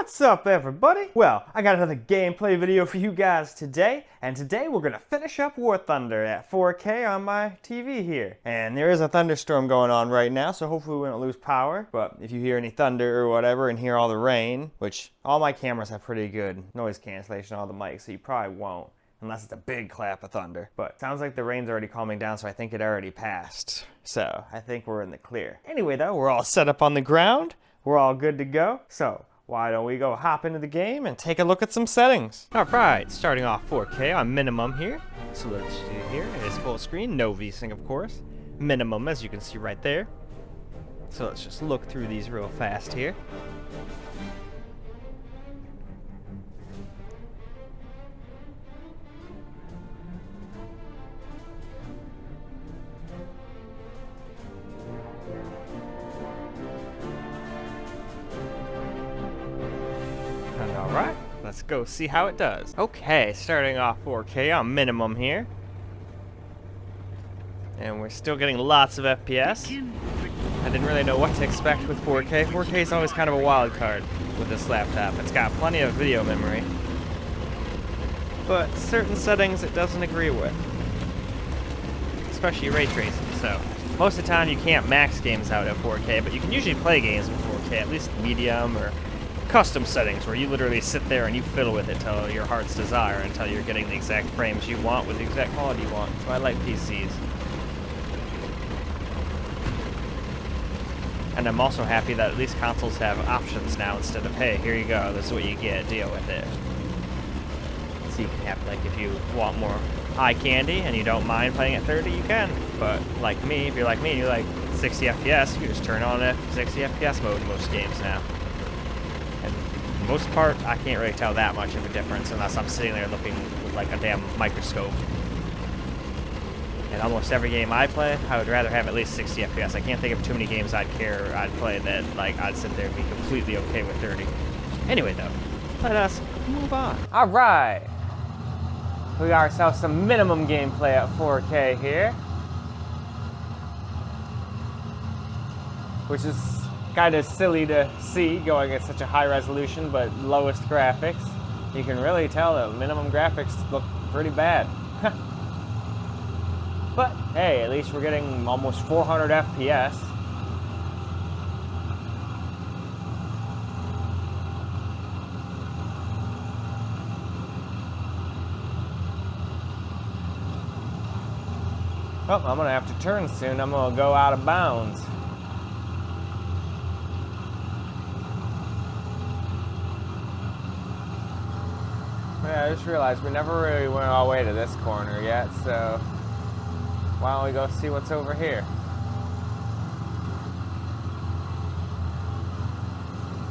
What's up, everybody? Well, I got another gameplay video for you guys today, and today we're gonna finish up War Thunder at 4K on my TV here. And there is a thunderstorm going on right now, so hopefully we don't lose power. But if you hear any thunder or whatever and hear all the rain, which all my cameras have pretty good noise cancellation on all the mics, so you probably won't, unless it's a big clap of thunder. But sounds like the rain's already calming down, so I think it already passed. So I think we're in the clear. Anyway though, we're all set up on the ground. We're all good to go. So why don't we go hop into the game and take a look at some settings. All right, starting off 4K on minimum here. So let's see here, it is full screen, no VSync of course. Minimum, as you can see right there. So let's just look through these real fast here. Alright, let's go see how it does. Okay, starting off 4K on minimum here. And we're still getting lots of FPS. I didn't really know what to expect with 4K. 4K is always kind of a wild card with this laptop. It's got plenty of video memory, but certain settings it doesn't agree with. Especially ray tracing, so most of the time you can't max games out at 4K, but you can usually play games with 4K, at least medium or custom settings where you literally sit there and you fiddle with it till your heart's desire, until you're getting the exact frames you want with the exact quality you want. So I like PCs. And I'm also happy that at least consoles have options now instead of, hey, here you go, this is what you get, deal with it. So you can have, like, if you want more eye candy and you don't mind playing at 30, you can. But like me, if you're like me, you like 60 FPS, you can just turn on a 60 FPS mode in most games now. And for the most part, I can't really tell that much of a difference unless I'm sitting there looking with like a damn microscope. And almost every game I play, I would rather have at least 60 FPS. I can't think of too many games I'd play that like I'd sit there and be completely okay with 30. Anyway though, let us move on. Alright. We got ourselves some minimum gameplay at 4K here. Which is kind of silly to see going at such a high resolution but lowest graphics. You can really tell that minimum graphics look pretty bad. But hey, at least we're getting almost 400 FPS. Well, I'm gonna have to turn soon. I'm gonna go out of bounds. Yeah, I just realized we never really went all the way to this corner yet, so why don't we go see what's over here?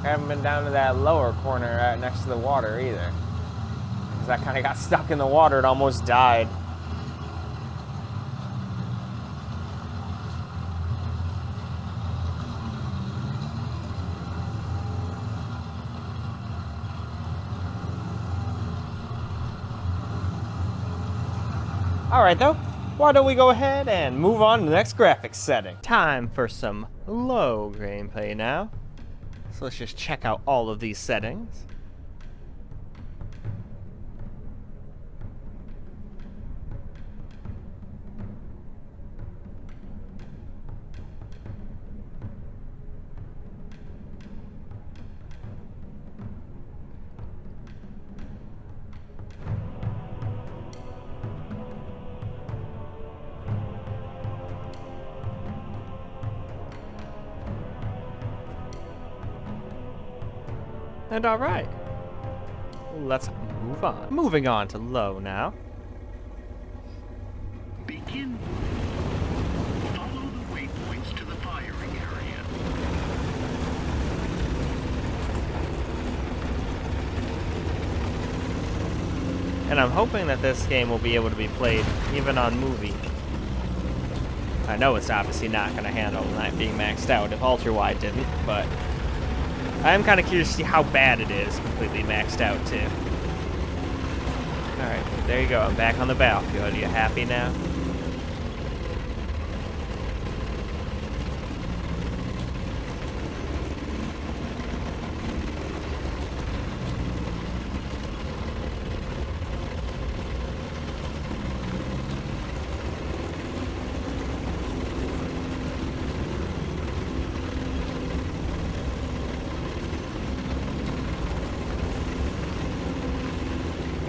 I haven't been down to that lower corner right next to the water either, because I kind of got stuck in the water and almost died. Alright though, why don't we go ahead and move on to the next graphics setting. Time for some low gameplay now. So let's just check out all of these settings. And alright, let's move on. Moving on to low now. Begin. Follow the waypoints to the firing area. And I'm hoping that this game will be able to be played even on movie. I know it's obviously not going to handle that being maxed out if ultra-wide didn't, but I am kind of curious to see how bad it is completely maxed out too. Alright, there you go. I'm back on the battlefield. Are you happy now?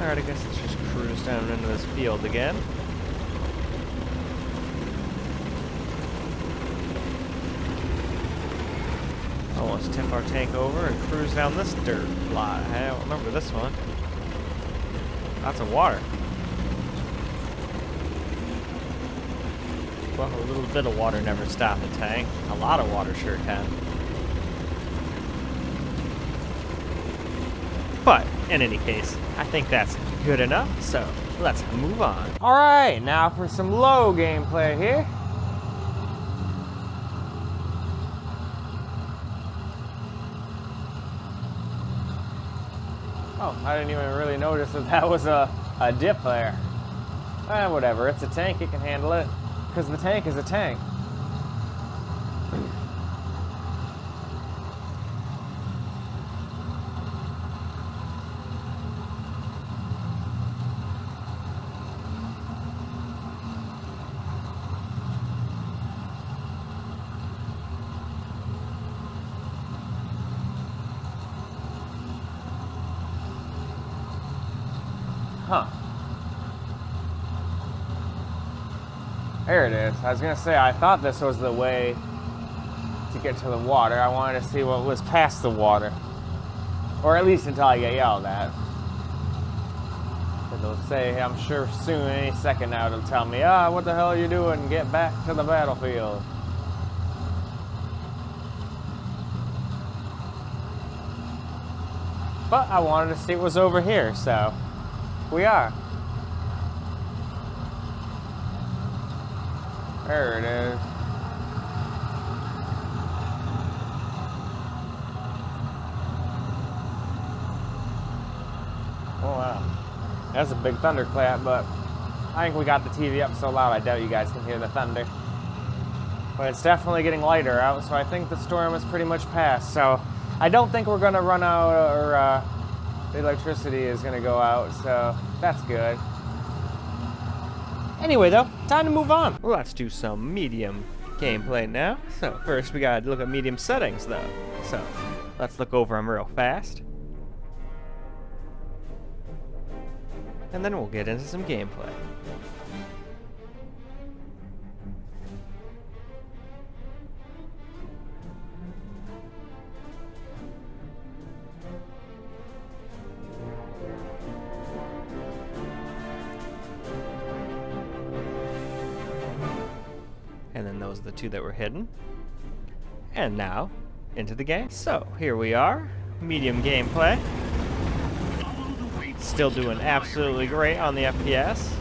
Alright, I guess let's just cruise down into this field again. Almost tip our tank over and cruise down this dirt lot. I don't remember this one. Lots of water. Well, a little bit of water never stopped the tank. A lot of water sure can. But, in any case, I think that's good enough, so let's move on. Alright, now for some low gameplay here. Oh, I didn't even really notice that that was a dip there. Whatever, it's a tank, it can handle it. Because the tank is a tank. Huh. There it is. I was gonna say, I thought this was the way to get to the water. I wanted to see what was past the water. Or at least until I get yelled at. Because they'll say, I'm sure soon, any second now, it'll tell me, what the hell are you doing? Get back to the battlefield. But I wanted to see what was over here, so we are. There it is. Oh wow. That's a big thunderclap, but I think we got the TV up so loud I doubt you guys can hear the thunder. But it's definitely getting lighter out, so I think the storm is pretty much past. So I don't think we're gonna run out, or the electricity is gonna go out, so that's good. Anyway though, time to move on. Well, let's do some medium gameplay now. So first we gotta look at medium settings though. So let's look over them real fast. And then we'll get into some gameplay. And then those are the two that were hidden. And now, into the game. So, here we are, medium gameplay. Still doing absolutely great on the FPS.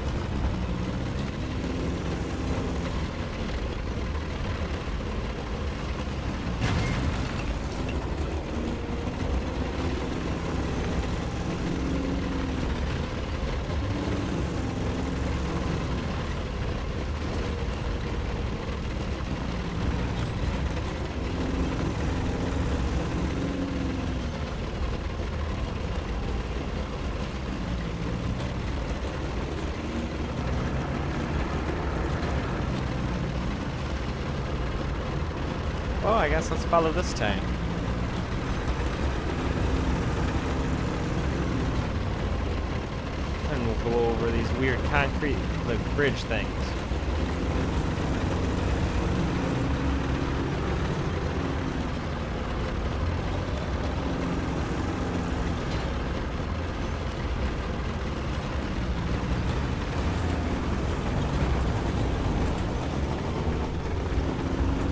Well, I guess let's follow this tank. And we'll go over these weird concrete, like, bridge things.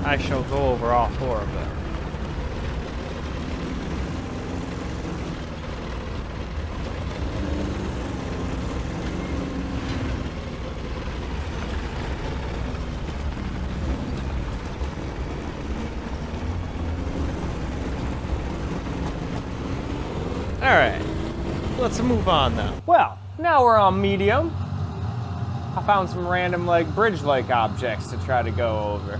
I shall go over all four of them. Alright, let's move on now. Well, now we're on medium. I found some random, like, bridge-like objects to try to go over.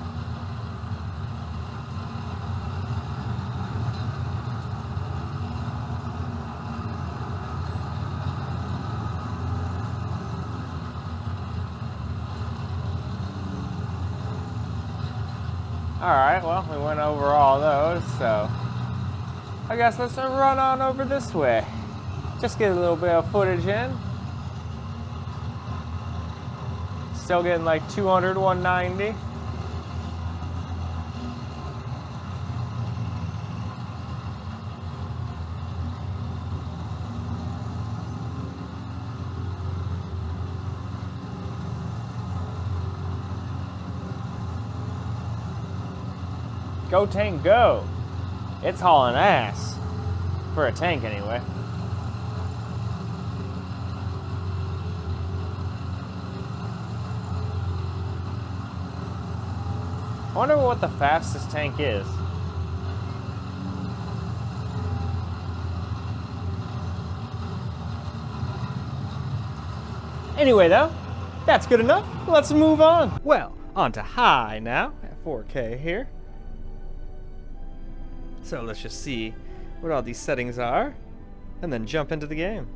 Alright, well, we went over all those, so I guess let's run on over this way Just get a little bit of footage in. Still getting like 200, 190. Go tank, go. It's hauling ass. For a tank anyway. I wonder what the fastest tank is. Anyway though, that's good enough. Let's move on. Well, on to high now at 4K here. So let's just see what all these settings are and then jump into the game.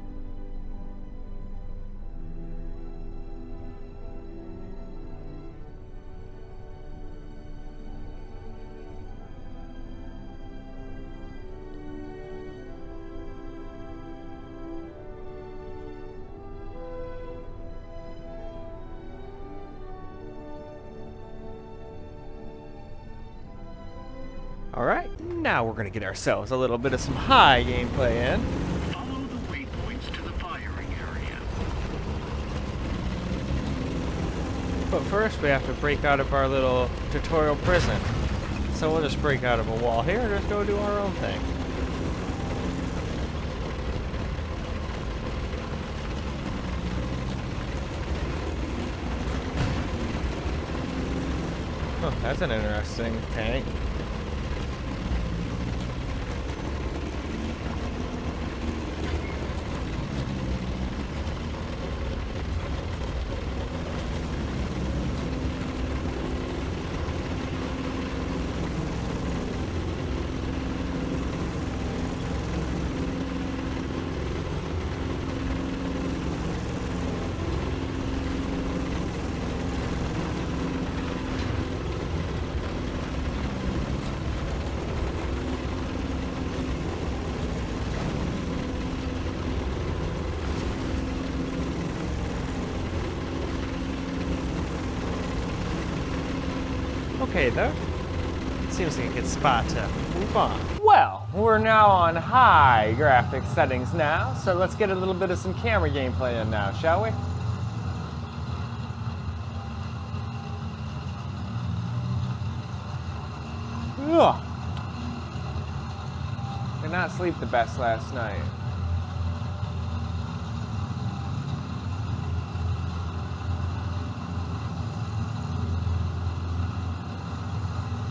Alright, now we're going to get ourselves a little bit of some high gameplay in. Follow the waypoints to the firing area. But first we have to break out of our little tutorial prison. So we'll just break out of a wall here and just go do our own thing. Oh, that's an interesting tank. Okay though, seems like a good spot to move on. Well, we're now on high graphics settings now, so let's get a little bit of some camera gameplay in now, shall we? Ugh. Did not sleep the best last night.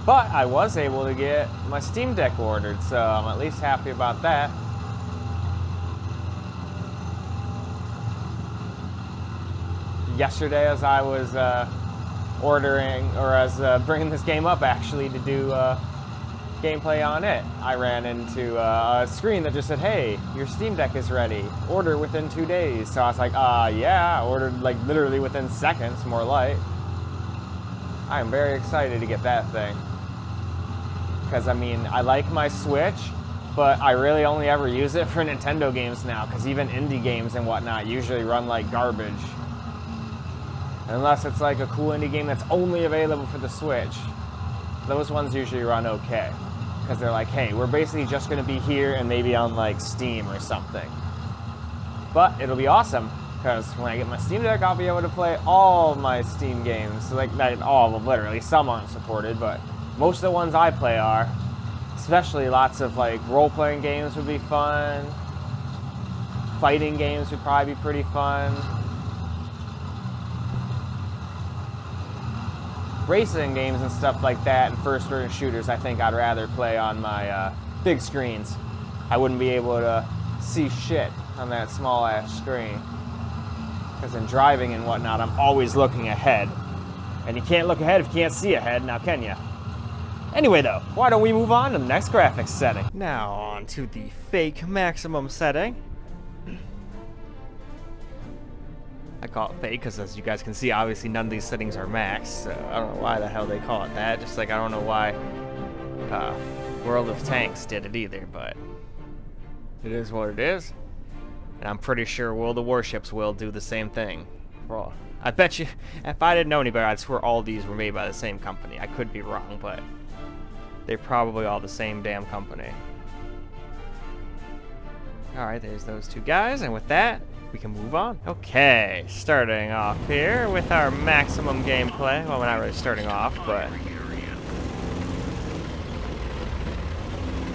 But I was able to get my Steam Deck ordered, so I'm at least happy about that. Yesterday, as I was bringing this game up actually to do gameplay on it, I ran into a screen that just said, "Hey, your Steam Deck is ready. Order within 2 days." So I was like, yeah, I ordered like literally within seconds, more like. I am very excited to get that thing. Because, I mean, I like my Switch, but I really only ever use it for Nintendo games now, because even indie games and whatnot usually run like garbage. Unless it's like a cool indie game that's only available for the Switch. Those ones usually run okay. Because they're like, hey, we're basically just going to be here and maybe on like Steam or something. But it'll be awesome, because when I get my Steam Deck, I'll be able to play all my Steam games. Like, not all of them, literally. Some aren't supported, but most of the ones I play are. Especially lots of like role-playing games would be fun. Fighting games would probably be pretty fun. Racing games and stuff like that and first-person shooters, I think I'd rather play on my big screens. I wouldn't be able to see shit on that small-ass screen. Because in driving and whatnot, I'm always looking ahead. And you can't look ahead if you can't see ahead, now can you? Anyway though, why don't we move on to the next graphics setting? Now on to the fake maximum setting. I call it fake because, as you guys can see, obviously none of these settings are max, so I don't know why the hell they call it that. Just like I don't know why World of Tanks did it either, but it is what it is. And I'm pretty sure the warships will do the same thing. Well, I bet you, if I didn't know any better, I'd swear all these were made by the same company. I could be wrong, but they're probably all the same damn company. Alright, there's those two guys, and with that, we can move on. Okay, starting off here with our maximum gameplay. Well, we're not really starting off, but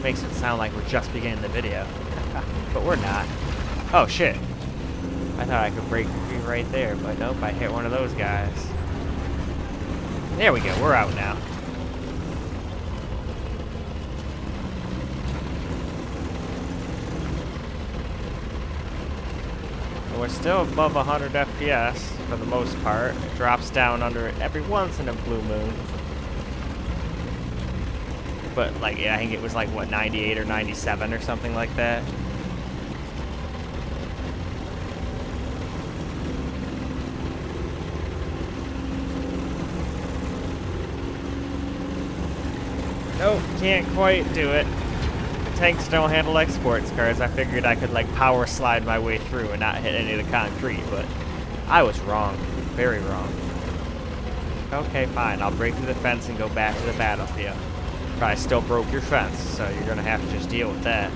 makes it sound like we're just beginning the video. But we're not. Oh, shit. I thought I could break free right there, but nope, I hit one of those guys. There we go, we're out now. We're still above 100 FPS for the most part. It drops down under it every once in a blue moon. But like, yeah, I think it was like, what, 98 or 97 or something like that. Nope, can't quite do it. Tanks don't handle like sports cars. I figured I could like power slide my way through and not hit any of the concrete, but I was wrong. Very wrong. Okay, fine. I'll break through the fence and go back to the battlefield. Probably still broke your fence, so you're gonna have to just deal with that.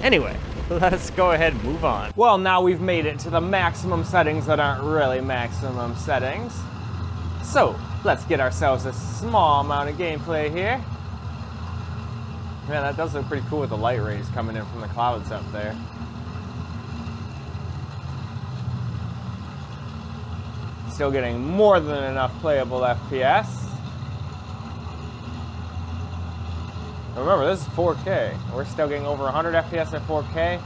Anyway, let's go ahead and move on. Well, now we've made it to the maximum settings that aren't really maximum settings. So, let's get ourselves a small amount of gameplay here. Man, that does look pretty cool with the light rays coming in from the clouds up there. Still getting more than enough playable FPS. Remember, this is 4K. We're still getting over 100 FPS at 4K.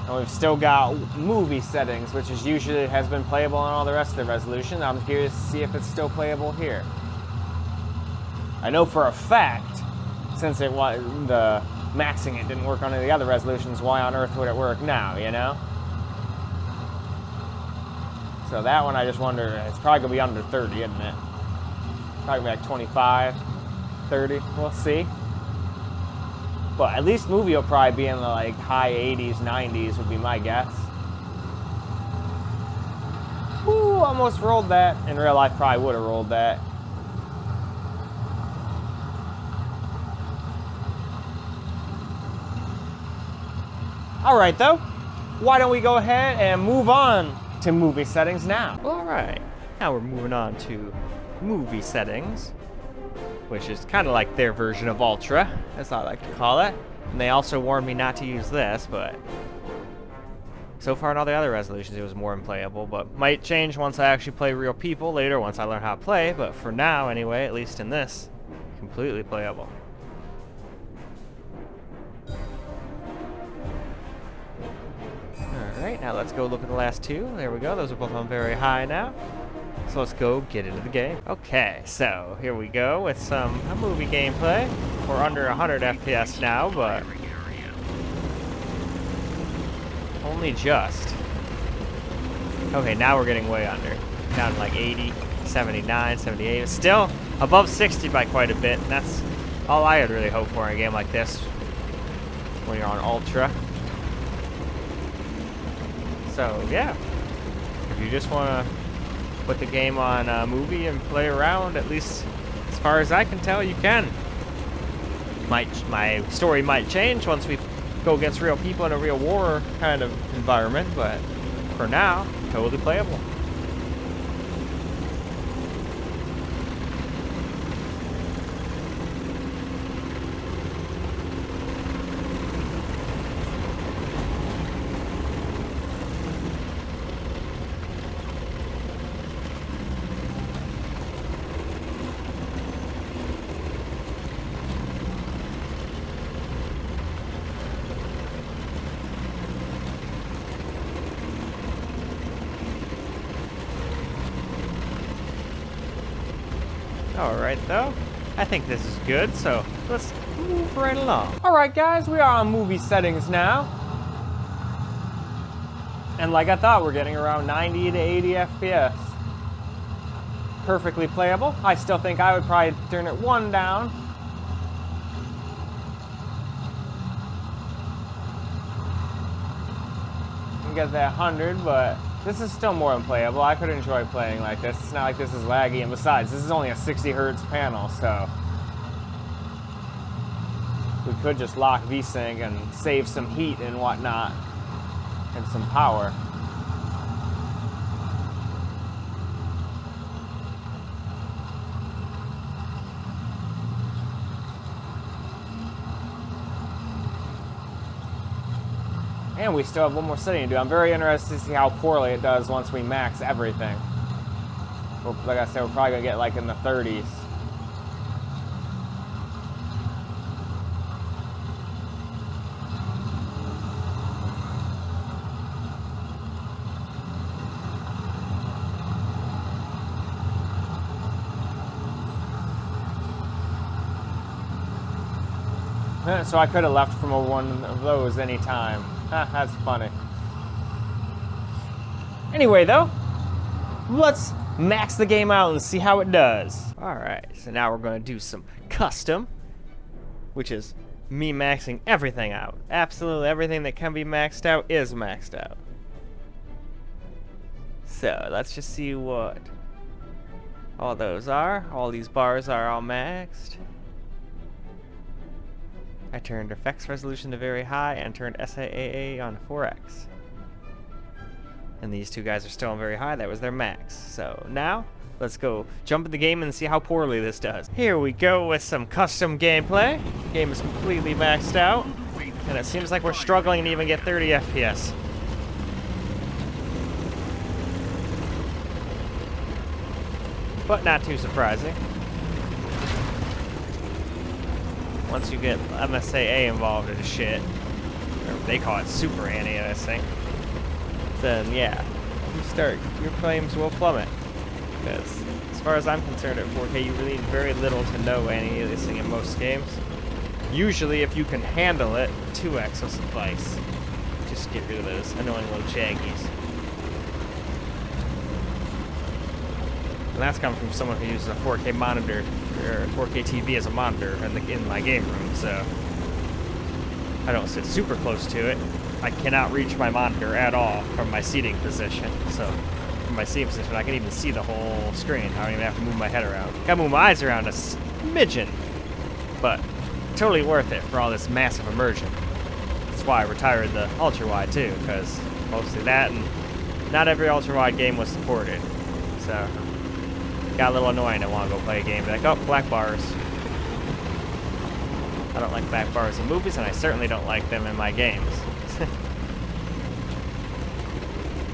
And we've still got movie settings, which is usually has been playable on all the rest of the resolution. I'm curious to see if it's still playable here. I know for a fact, since it was the maxing it didn't work on any of the other resolutions, why on earth would it work now, you know? So that one I just wonder, it's probably gonna be under 30, isn't it? Probably like 25, 30, we'll see. But at least movie will probably be in the like high 80s, 90s would be my guess. Ooh, almost rolled that. In real life probably would have rolled that. Alright though, why don't we go ahead and move on to movie settings now. Alright, now we're moving on to movie settings, which is kind of like their version of Ultra, as I like to call it. And they also warned me not to use this, but so far in all the other resolutions it was more unplayable, but might change once I actually play real people later, once I learn how to play, but for now anyway, at least in this, completely playable. Alright, now let's go look at the last two. There we go, those are both on very high now. So let's go get into the game. Okay, so here we go with some movie gameplay. We're under 100 FPS now, but only just. Okay, now we're getting way under. Down to like 80, 79, 78. Still above 60 by quite a bit. And that's all I had really hoped for in a game like this when you're on Ultra. So yeah, if you just want to put the game on a movie and play around, at least as far as I can tell, you can. My story might change once we go against real people in a real war kind of environment, but for now, totally playable. Alright though, I think this is good, so let's move right along. Alright guys, we are on movie settings now. And like I thought, we're getting around 90 to 80 FPS. Perfectly playable. I still think I would probably turn it one down. get that 100, but this is still more unplayable. I could enjoy playing like this. It's not like this is laggy, and besides, this is only a 60 hertz panel, so we could just lock VSync and save some heat and whatnot, and some power. And we still have one more setting to do. I'm very interested to see how poorly it does once we max everything. Well, like I said, we're probably gonna get like in the 30s. So I could have left from one of those anytime. That's funny. Anyway, though, let's max the game out and see how it does. Alright, so now we're going to do some custom, which is me maxing everything out. Absolutely everything that can be maxed out is maxed out. So, let's just see what all those are. All these bars are all maxed. I turned effects resolution to very high and turned SAA on 4x. And these two guys are still on very high. That was their max. So now, let's go jump in the game and see how poorly this does. Here we go with some custom gameplay. Game is completely maxed out. And it seems like we're struggling to even get 30 FPS. But not too surprising. Once you get MSAA involved in shit, or they call it super anti-aliasing, then yeah, your frames will plummet. Because as far as I'm concerned at 4K, you really need very little to no anti-aliasing in most games. Usually, if you can handle it, 2x will suffice. Just get rid of those annoying little jaggies. And that's coming from someone who uses a 4K monitor, or a 4K TV as a monitor in my game room, so I don't sit super close to it. I cannot reach my monitor at all from my seating position, so from my seating position I can even see the whole screen. I don't even have to move my head around. Gotta move my eyes around a smidgen, but totally worth it for all this massive immersion. That's why I retired the ultra-wide too, because mostly that, and not every ultra-wide game was supported, so got a little annoying to want to go play a game. Be like, oh, black bars. I don't like black bars in movies, and I certainly don't like them in my games.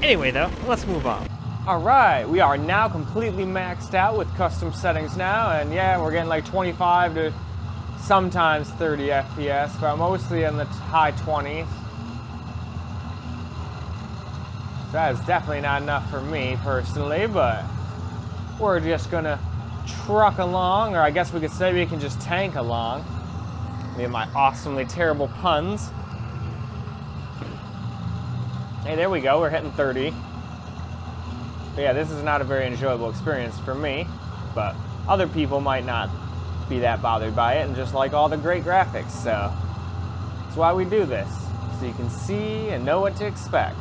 Anyway, though, let's move on. Alright, we are now completely maxed out with custom settings now, and yeah, we're getting like 25 to sometimes 30 FPS, but mostly in the high 20s. So that is definitely not enough for me, personally, but we're just gonna truck along, or I guess we could say we can just tank along. Me and my awesomely terrible puns. Hey, there we go, we're hitting 30. But yeah, this is not a very enjoyable experience for me, but other people might not be that bothered by it and just like all the great graphics, so that's why we do this, so you can see and know what to expect.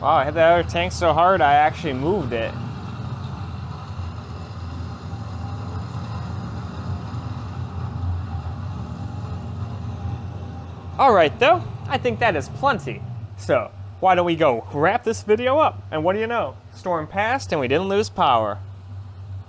Wow, I hit that other tank so hard I actually moved it. Alright though, I think that is plenty. So, why don't we go wrap this video up? And what do you know? Storm passed and we didn't lose power.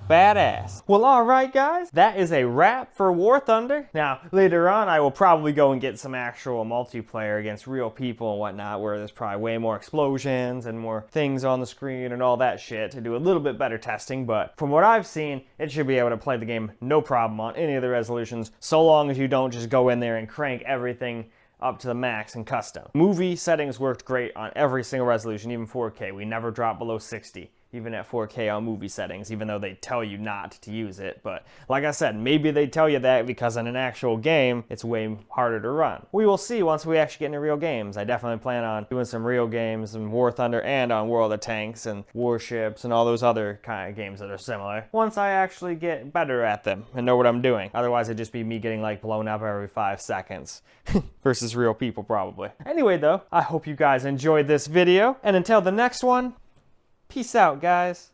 Badass. Well, alright guys, that is a wrap for War Thunder. Now, later on I will probably go and get some actual multiplayer against real people and whatnot, where there's probably way more explosions and more things on the screen and all that shit to do a little bit better testing, but from what I've seen, it should be able to play the game no problem on any of the resolutions, so long as you don't just go in there and crank everything up to the max and custom. Movie settings worked great on every single resolution, even 4K. We never dropped below 60. even at 4K on movie settings, even though they tell you not to use it. But like I said, maybe they tell you that because in an actual game, it's way harder to run. We will see once we actually get into real games. I definitely plan on doing some real games in War Thunder and on World of Tanks and Warships and all those other kind of games that are similar, once I actually get better at them and know what I'm doing. Otherwise, it'd just be me getting like blown up every 5 seconds versus real people probably. Anyway though, I hope you guys enjoyed this video, and until the next one, peace out guys.